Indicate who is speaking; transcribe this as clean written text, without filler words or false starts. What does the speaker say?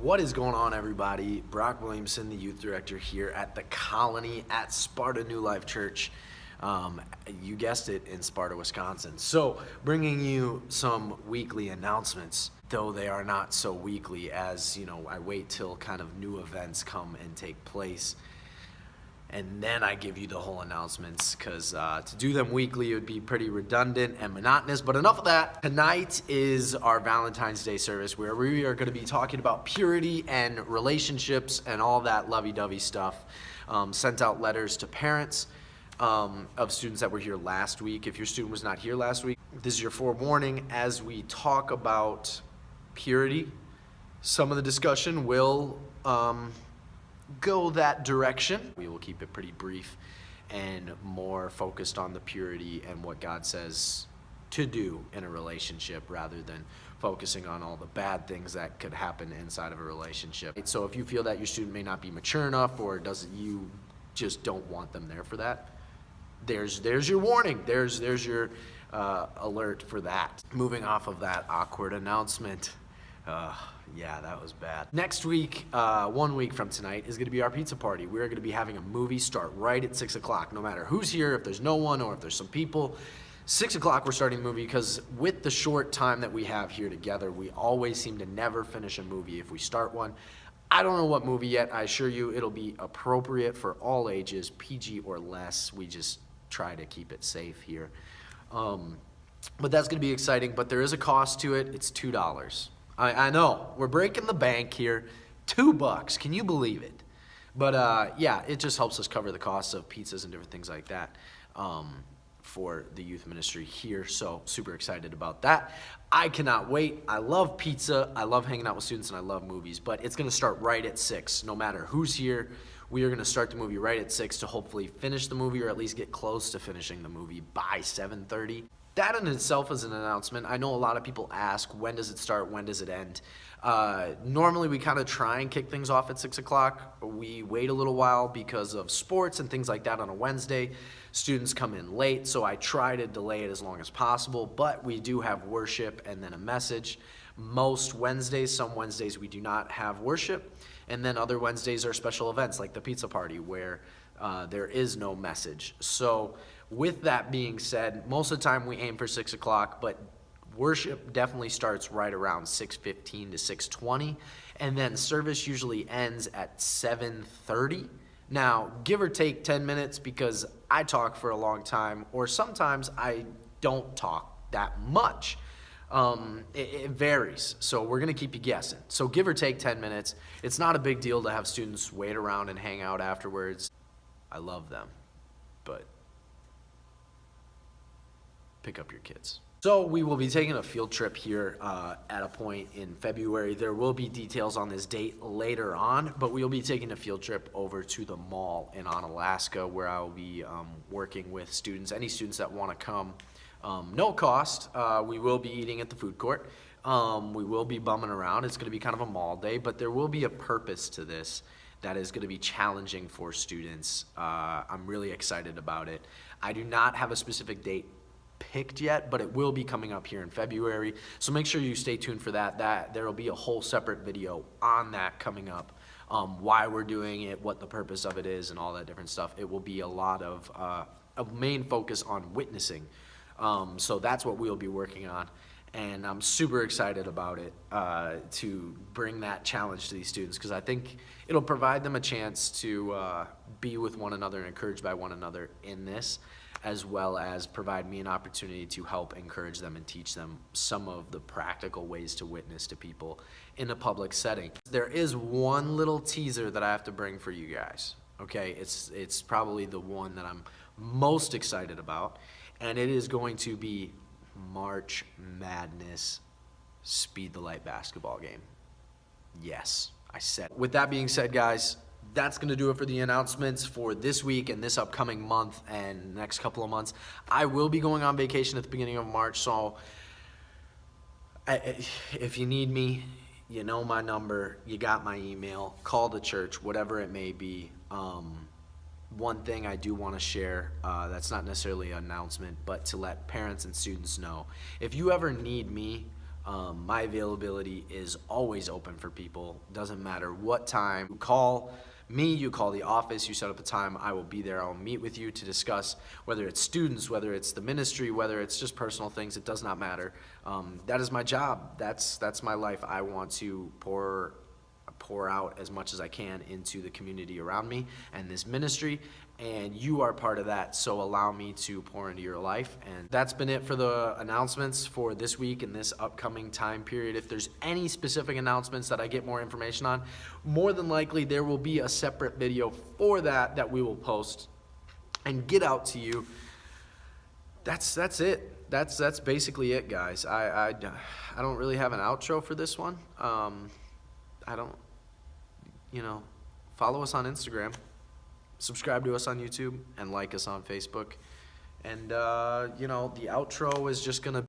Speaker 1: What is going on, everybody? Brock Williamson, the youth director here at the Colony at Sparta New Life Church. You guessed it, in Sparta, Wisconsin. So, bringing you some weekly announcements, though they are not so weekly, as I wait till kind of new events come and take place. And then I give you the whole announcements, because to do them weekly, it would be pretty redundant and monotonous. But enough of that. Tonight is our Valentine's Day service, where we are going to be talking about purity and relationships and all that lovey-dovey stuff. Sent out letters to parents of students that were here last week. If your student was not here last week, this is your forewarning as we talk about purity. Some of the discussion will go that direction. We will keep it pretty brief and more focused on the purity and what God says to do in a relationship, rather than focusing on all the bad things that could happen inside of a relationship. So if you feel that your student may not be mature enough, or you just don't want them there for that, there's your warning. There's your alert for that. Moving off of that awkward announcement. Yeah, that was bad. Next week, 1 week from tonight, is going to be our pizza party. We're going to be having a movie start right at 6 o'clock. No matter who's here, if there's no one or if there's some people, 6 o'clock we're starting the movie, because with the short time that we have here together, we always seem to never finish a movie if we start one. I don't know what movie yet. I assure you it'll be appropriate for all ages, PG or less. We just try to keep it safe here. But that's going to be exciting, but there is a cost to it. It's $2. I know, we're breaking the bank here. $2, can you believe it? But yeah, it just helps us cover the costs of pizzas and different things like that for the youth ministry here. So super excited about that. I cannot wait. I love pizza. I love hanging out with students, and I love movies. But it's going to start right at 6. No matter who's here, we are going to start the movie right at 6 to hopefully finish the movie, or at least get close to finishing the movie by 7:30. That in itself is an announcement. I know a lot of people ask, when does it start, when does it end? Normally we kind of try and kick things off at 6 o'clock. We wait a little while because of sports and things like that on a Wednesday. Students come in late, so I try to delay it as long as possible, but we do have worship and then a message. Most Wednesdays, some Wednesdays we do not have worship, and then other Wednesdays are special events like the pizza party, where there is no message. So with that being said, most of the time we aim for 6 o'clock, but worship definitely starts right around 6:15 to 6:20, and then service usually ends at 7:30. Now, give or take 10 minutes, because I talk for a long time, or sometimes I don't talk that much. It varies, so we're going to keep you guessing. So give or take 10 minutes. It's not a big deal to have students wait around and hang out afterwards. I love them, but pick up your kids. So we will be taking a field trip here at a point in February. There will be details on this date later on, but we'll be taking a field trip over to the mall in Onalaska, where I will be working with students, any students that want to come. No cost. We will be eating at the food court. We will be bumming around. It's going to be kind of a mall day, but there will be a purpose to this that is going to be challenging for students. I'm really excited about it. I do not have a specific date picked yet, but it will be coming up here in February, so make sure you stay tuned for that. There will be a whole separate video on that coming up, why we're doing it, what the purpose of it is, and all that different stuff. It will be a lot of a main focus on witnessing, so that's what we'll be working on, and I'm super excited about it, to bring that challenge to these students, because I think it'll provide them a chance to be with one another and encouraged by one another in this, as well as provide me an opportunity to help encourage them and teach them some of the practical ways to witness to people in a public setting. There is one little teaser that I have to bring for you guys, okay? It's probably the one that I'm most excited about, and it is going to be March Madness Speed the Light basketball game. Yes, I said. With that being said, guys, that's going to do it for the announcements for this week and this upcoming month and next couple of months. I will be going on vacation at the beginning of March, so if you need me, you know my number, you got my email, call the church, whatever it may be. One thing I do want to share, that's not necessarily an announcement, but to let parents and students know, if you ever need me My availability is always open for people. Doesn't matter what time. You call me, you call the office, you set up a time, I will be there. I'll meet with you to discuss whether it's students, whether it's the ministry, whether it's just personal things. It does not matter. That is my job. That's my life. I want to pour out as much as I can into the community around me and this ministry, and you are part of that, so allow me to pour into your life. And that's been it for the announcements for this week and this upcoming time period. If there's any specific announcements that I get more information on, more than likely there will be a separate video for that we will post and get out to you. That's it. That's basically it, guys. I don't really have an outro for this one. I don't, follow us on Instagram, subscribe to us on YouTube, and like us on Facebook. And, the outro is just going to